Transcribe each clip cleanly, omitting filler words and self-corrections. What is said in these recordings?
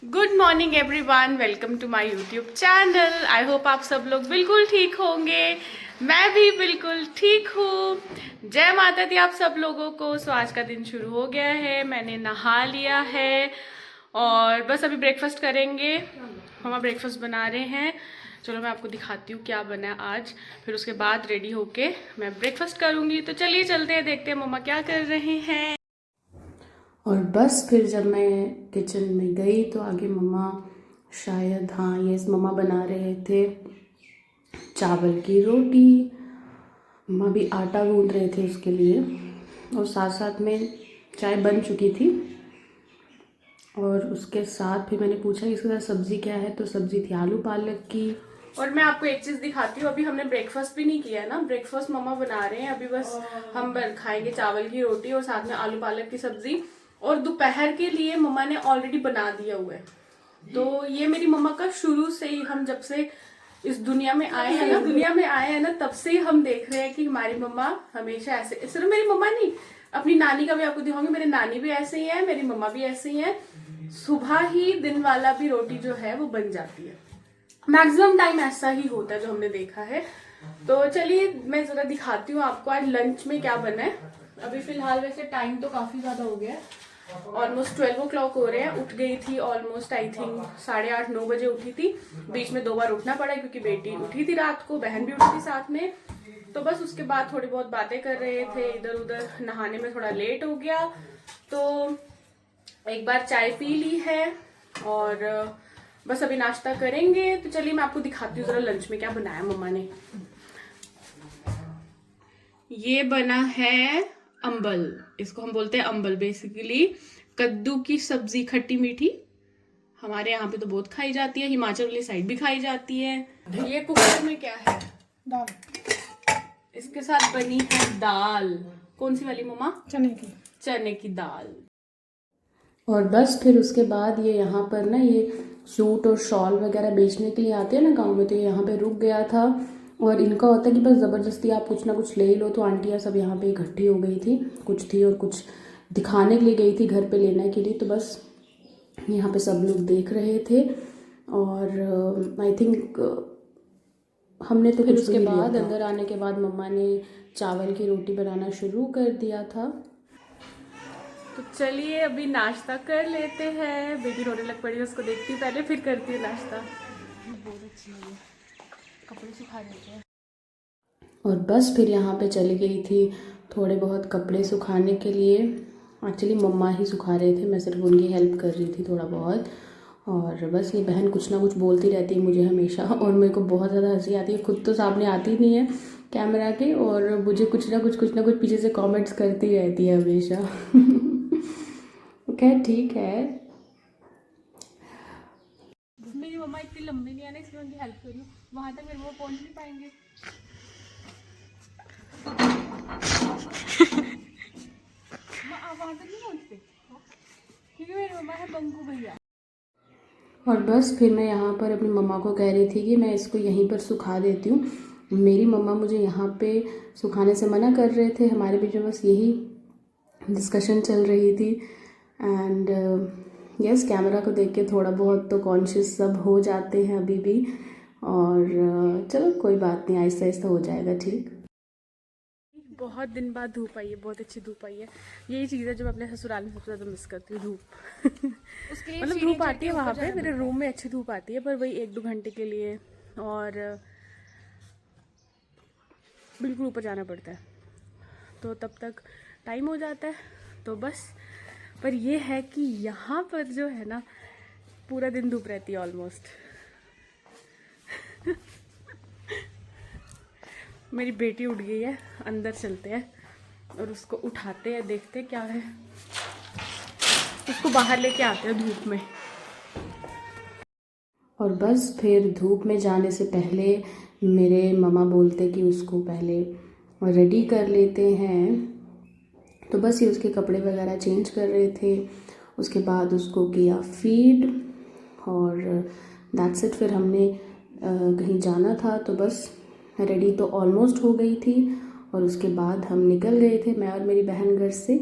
Good morning everyone, welcome to my YouTube channel. I hope आप सब लोग बिल्कुल ठीक होंगे। मैं भी बिल्कुल ठीक हूँ। जय माता दी आप सब लोगों को। सो आज का दिन शुरू हो गया है, मैंने नहा लिया है और बस अभी ब्रेकफास्ट करेंगे। मम्मा ब्रेकफास्ट बना रहे हैं। चलो मैं आपको दिखाती हूँ क्या बना है आज, फिर उसके बाद रेडी होके मैं ब्रेकफास्ट करूँगी। तो चलिए चलते हैं, देखते हैं मम्मा क्या कर रहे हैं। और बस फिर जब मैं किचन में गई तो आगे मम्मा शायद मम्मा बना रहे थे चावल की रोटी। मम्मा भी आटा गूंद रहे थे उसके लिए, और साथ साथ में चाय बन चुकी थी। और उसके साथ फिर मैंने पूछा कि इसके साथ सब्ज़ी क्या है, तो सब्ज़ी थी आलू पालक की। और मैं आपको एक चीज दिखाती हूँ, अभी हमने ब्रेकफास्ट भी नहीं किया है ना। ब्रेकफास्ट मम्मा बना रहे हैं अभी, बस हम खाएंगे चावल की रोटी और साथ में आलू पालक की सब्जी। और दोपहर के लिए मम्मा ने ऑलरेडी बना दिया हुआ है। तो ये मेरी मम्मा का शुरू से ही, हम जब से इस दुनिया में आए हैं ना, तब से ही हम देख रहे हैं कि हमारी मम्मा हमेशा ऐसे, सिर्फ मेरी मम्मा नहीं, अपनी नानी का भी आपको दिखाऊंगी। मेरी नानी भी ऐसे ही है, मेरी मम्मा भी ऐसे ही है। सुबह ही दिन वाला भी रोटी जो है वो बन जाती है। मैक्सिमम टाइम ऐसा ही होता है जो हमने देखा है। तो चलिए मैं जरा दिखाती हूँ आपको आज लंच में क्या बना है। अभी फिलहाल वैसे टाइम तो काफी ज्यादा हो गया है, ऑलमोस्ट 12 o'clock हो रहे हैं। उठ गई थी ऑलमोस्ट, आई थिंक 8:30-9 बजे उठी थी। बीच में 2 बार उठना पड़ा क्योंकि बेटी उठी थी रात को, बहन भी उठी थी साथ में। तो बस उसके बाद थोड़ी बहुत बातें कर रहे थे इधर उधर, नहाने में थोड़ा लेट हो गया। तो एक बार चाय पी ली है और बस अभी नाश्ता करेंगे। तो चलिए मैं आपको दिखाती हूँ जरा लंच में क्या बनाया मम्मा ने। ये बना है अम्बल, इसको हम बोलते हैं अम्बल, बेसिकली कद्दू की सब्जी, खट्टी मीठी। हमारे यहाँ पे तो बहुत खाई जाती है, हिमाचल वाली साइड भी खाई जाती है। ये कुकर में क्या है, दाल। इसके साथ बनी है दाल। कौन सी वाली मम्मा? चने की दाल। और बस फिर उसके बाद ये यहाँ पर ना, ये सूट और शॉल वगैरह बेचने के लिए आते हैं ना गांव में, तो ये यहाँ पे रुक गया था। और इनका होता है कि बस ज़बरदस्ती आप कुछ ना कुछ ले ही लो। तो आंटियाँ सब यहाँ पे इकट्ठी हो गई थी, कुछ थी और कुछ दिखाने के लिए गई थी घर पे लेने के लिए। तो बस यहाँ पे सब लोग देख रहे थे। और आई थिंक हमने तो फिर उसके बाद अंदर आने के बाद मम्मा ने चावल की रोटी बनाना शुरू कर दिया था। तो चलिए अभी नाश्ता कर लेते हैं। बेटी रोने लग पड़ी है, उसको देखती हूँ पहले, फिर करती हूँ नाश्ता। बहुत अच्छी है, कपड़े सुखा देते हैं। और बस फिर यहाँ पे चली गई थी थोड़े बहुत कपड़े सुखाने के लिए। एक्चुअली मम्मा ही सुखा रहे थे, मैं सिर्फ उनकी हेल्प कर रही थी थोड़ा बहुत। और बस ये बहन कुछ ना कुछ बोलती रहती है मुझे हमेशा, और मेरे को बहुत ज़्यादा हंसी आती है। खुद तो सामने आती नहीं है कैमरा के, और मुझे कुछ ना कुछ पीछे से कमेंट्स करती रहती है हमेशा। खैर ठीक है। मेरी मम्मा इतनी लंबी नहीं है ना, इसलिए उनकी हेल्प कर रही हूँ। वहां तक मेरे वो पहुंच नहीं पाएंगे। वहां तक नहीं पहुंचते क्योंकि मेरी मम्मा है बंकू भैया। और बस फिर मैं यहाँ पर अपनी मम्मा को कह रही थी कि मैं इसको यहीं पर सुखा देती हूँ। मेरी मम्मा मुझे यहाँ पे सुखाने से मना कर रहे थे। हमारे बीच में बस यही डिस्कशन चल रही थी। एंड यस, कैमरा को देख के थोड़ा बहुत तो कॉन्शियस सब हो जाते हैं अभी भी। और चलो कोई बात नहीं, आहिस्ता आहिस्ता हो जाएगा ठीक। बहुत दिन बाद धूप आई है, बहुत अच्छी धूप आई है। यही चीज़ है जो मैं अपने ससुराल में सबसे ज़्यादा मिस करती हूँ, धूप। मतलब धूप आती है वहाँ पे, मेरे रूम में अच्छी धूप आती है, पर वही 1-2 घंटे के लिए। और बिल्कुल ऊपर जाना पड़ता है, तो तब तक टाइम हो जाता है। तो बस, पर ये है कि यहाँ पर जो है ना, पूरा दिन धूप रहती है ऑलमोस्ट। मेरी बेटी उठ गई है, अंदर चलते हैं और उसको उठाते हैं, देखते हैं क्या है। उसको बाहर लेके आते हैं धूप में। और बस फिर धूप में जाने से पहले मेरे मम्मा बोलते कि उसको पहले रेडी कर लेते हैं। तो बस ये उसके कपड़े वगैरह चेंज कर रहे थे। उसके बाद उसको किया फीड, और दैट्स इट। फिर हमने कहीं जाना था, तो बस रेडी तो ऑलमोस्ट हो गई थी। और उसके बाद हम निकल गए थे, मैं और मेरी बहन घर से।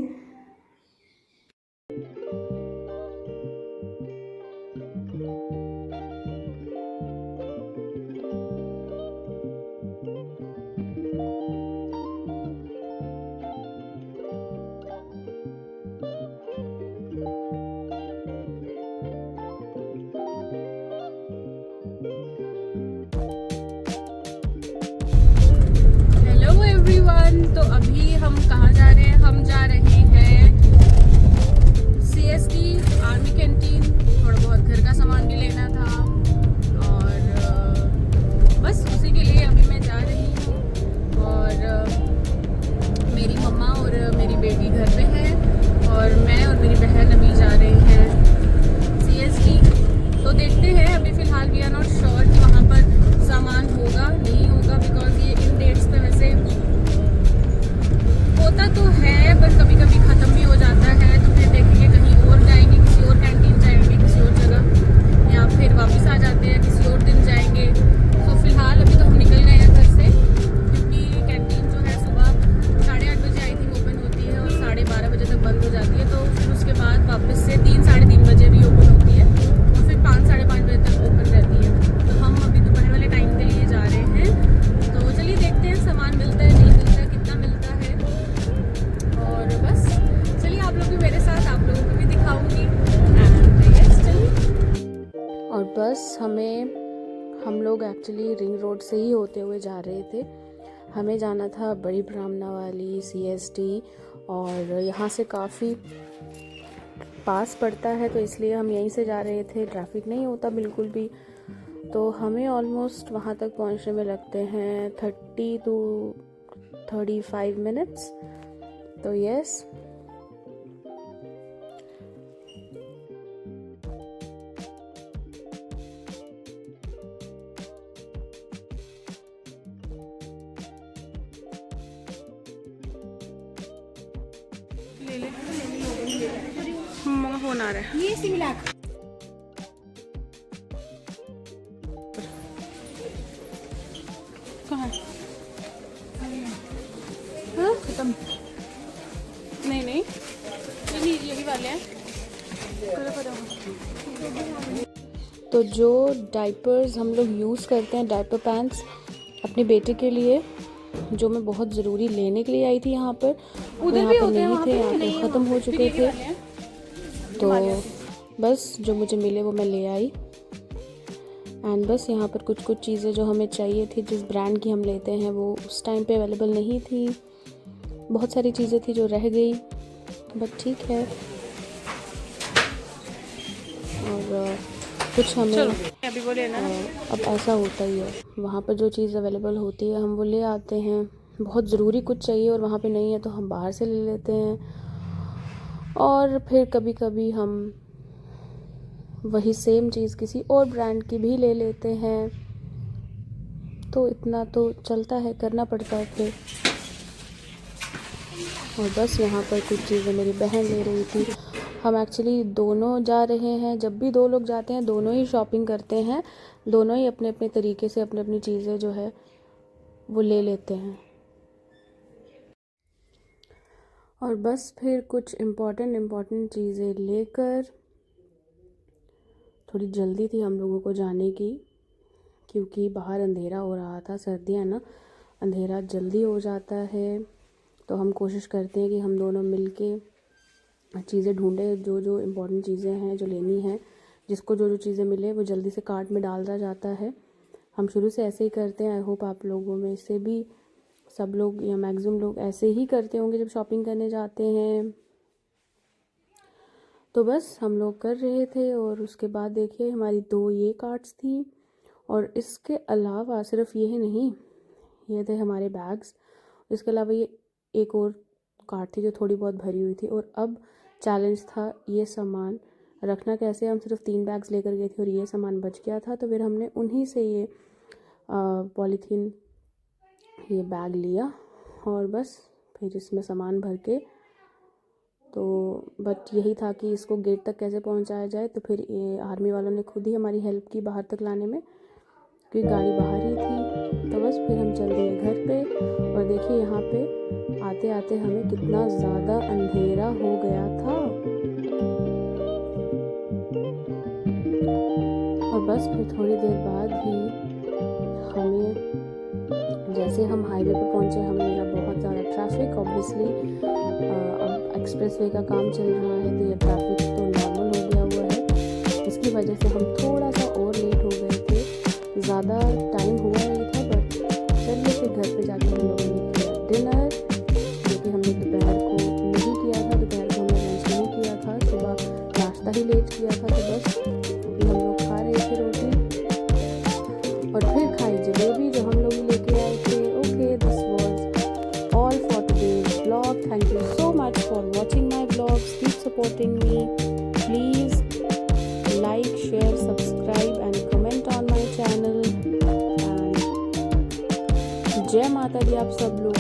एवरीवन, तो अभी हम कहाँ जा रहे हैं? हम जा रहे हैं CST आर्मी कैंटीन। थोड़ा बहुत घर का सामान भी लेना था और बस उसी के लिए अभी मैं जा रही हूँ। और मेरी मम्मा और मेरी बेटी घर पे है और मैं और मेरी बहन अभी जा रहे हैं CST। तो देखते हैं, अभी फ़िलहाल वी आर नॉट श्योर कि वहाँ पर सामान होगा नहीं होगा, बिकॉज ये इन डेट्स पे वैसे होता तो है पर कभी कभी ख़त्म भी हो जाता है। तो फिर देखेंगे, कहीं और जाएंगे, किसी और कैंटीन जाएंगे, किसी और जगह, या फिर वापस आ जाते हैं, किसी और दिन जाएंगे। तो फिलहाल अभी तो हम निकल गए हैं घर से, क्योंकि कैंटीन जो है सुबह 8:30 बजे आई थिंक ओपन होती है और 12:30 बजे तक बंद हो जाती है। तो फिर उसके बाद वापस से 3 साढ़े 3 बजे भी ओपन होती है और फिर 5 साढ़े 5 बजे तक ओपन रहती है। तो हम अभी दोपहर वाले टाइम के लिए जा रहे हैं। तो चलिए देखते हैं सामान मिलता है नहीं मिलता है, कितना मिलता है। और बस चलिए, आप लोग भी मेरे साथ, आप लोगों को भी दिखाऊंगी। और बस हम लोग एक्चुअली रिंग रोड से ही होते हुए जा रहे थे। हमें जाना था बड़ी ब्राह्मणा वाली CST और यहाँ से काफ़ी पास पड़ता है, तो इसलिए हम यहीं से जा रहे थे। ट्रैफिक नहीं होता बिल्कुल भी, तो हमें ऑलमोस्ट वहाँ तक पहुँचने में लगते हैं 30 to 35 मिनट्स। तो यस, ले ले, मम्मा का फोन आ रहा है। ये सिमिलर कहाँ है? हाँ? खत्म। नहीं नहीं, यही वाले हैं। तो जो डाइपर्स हम लोग यूज़ करते हैं, डाइपर पैंट्स अपने बेटे के लिए, जो मैं बहुत ज़रूरी लेने के लिए आई थी यहाँ पर, वो यहाँ पर नहीं थे, यहाँ पर ख़त्म हो चुके थे। तो बस जो मुझे मिले वो मैं ले आई। एंड बस यहाँ पर कुछ कुछ चीज़ें जो हमें चाहिए थी, जिस ब्रांड की हम लेते हैं, वो उस टाइम पे अवेलेबल नहीं थी। बहुत सारी चीज़ें थी जो रह गई, बट ठीक है। और कुछ हमें अभी वो लेना है। अब ऐसा होता ही है, वहाँ पर जो चीज़ अवेलेबल होती है हम वो ले आते हैं। बहुत ज़रूरी कुछ चाहिए और वहाँ पे नहीं है तो हम बाहर से ले लेते हैं। और फिर कभी कभी हम वही सेम चीज़ किसी और ब्रांड की भी ले लेते हैं। तो इतना तो चलता है, करना पड़ता है फिर। और बस यहाँ पर कुछ चीज़ें मेरी बहन ले रही थी। हम एक्चुअली दोनों जा रहे हैं, जब भी दो लोग जाते हैं दोनों ही शॉपिंग करते हैं, दोनों ही अपने अपने तरीके से अपनी अपनी चीज़ें जो है वो ले लेते हैं। और बस फिर कुछ इम्पॉर्टेंट चीज़ें लेकर, थोड़ी जल्दी थी हम लोगों को जाने की, क्योंकि बाहर अंधेरा हो रहा था। सर्दियाँ ना, अंधेरा जल्दी हो जाता है। तो हम कोशिश करते हैं कि हम दोनों मिलके चीज़ें ढूंढें, जो जो इम्पोर्टेंट चीज़ें हैं जो लेनी है, जिसको जो जो चीज़ें मिले वो जल्दी से कार्ट में डालता जाता है। हम शुरू से ऐसे ही करते हैं। आई होप आप लोगों में से भी सब लोग या मैक्सिमम लोग ऐसे ही करते होंगे जब शॉपिंग करने जाते हैं। तो बस हम लोग कर रहे थे और उसके बाद देखिए हमारी 2 ये कार्ट्स थी और इसके अलावा सिर्फ ये ही नहीं, ये थे हमारे बैग्स। इसके अलावा ये एक और कार्ट थी जो थोड़ी बहुत भरी हुई थी। और अब चैलेंज था ये सामान रखना कैसे। हम सिर्फ 3 बैग्स लेकर गए थे और ये सामान बच गया था, तो फिर हमने उन्हीं से ये पॉलीथीन ये बैग लिया और बस फिर इसमें सामान भर के, तो बट यही था कि इसको गेट तक कैसे पहुंचाया जाए। तो फिर ये आर्मी वालों ने खुद ही हमारी हेल्प की बाहर तक लाने में, क्योंकि गाड़ी बाहर ही थी। तो बस फिर हम चल दिए घर पे। और देखिए यहाँ पे आते आते हमें कितना ज़्यादा अंधेरा हो गया था। और बस फिर थोड़ी देर बाद ही हमें, जैसे हम हाईवे पे पहुँचे, हमें मिला बहुत ज़्यादा ट्रैफिक। ऑब्वियसली अब एक्सप्रेसवे का काम चल रहा है तो ये ट्रैफिक तो नॉर्मल हो गया हुआ है। इसकी वजह से हम थोड़ा सा और लेट हो गए थे। ज़्यादा टाइम हुआ नहीं था, बट चलिए फिर घर पे जाकर हम लोगों ने किया डिनर। था, तो बस अभी हम लोग खा रहे थे रोटी और फिर खाई जलेबी जो हम लोग लेके आए थे। Okay, this was all for today's vlog. Thank you so much for watching my vlogs, keep supporting me, please like, share, subscribe and comment on my channel and जय माता दी आप सब लोग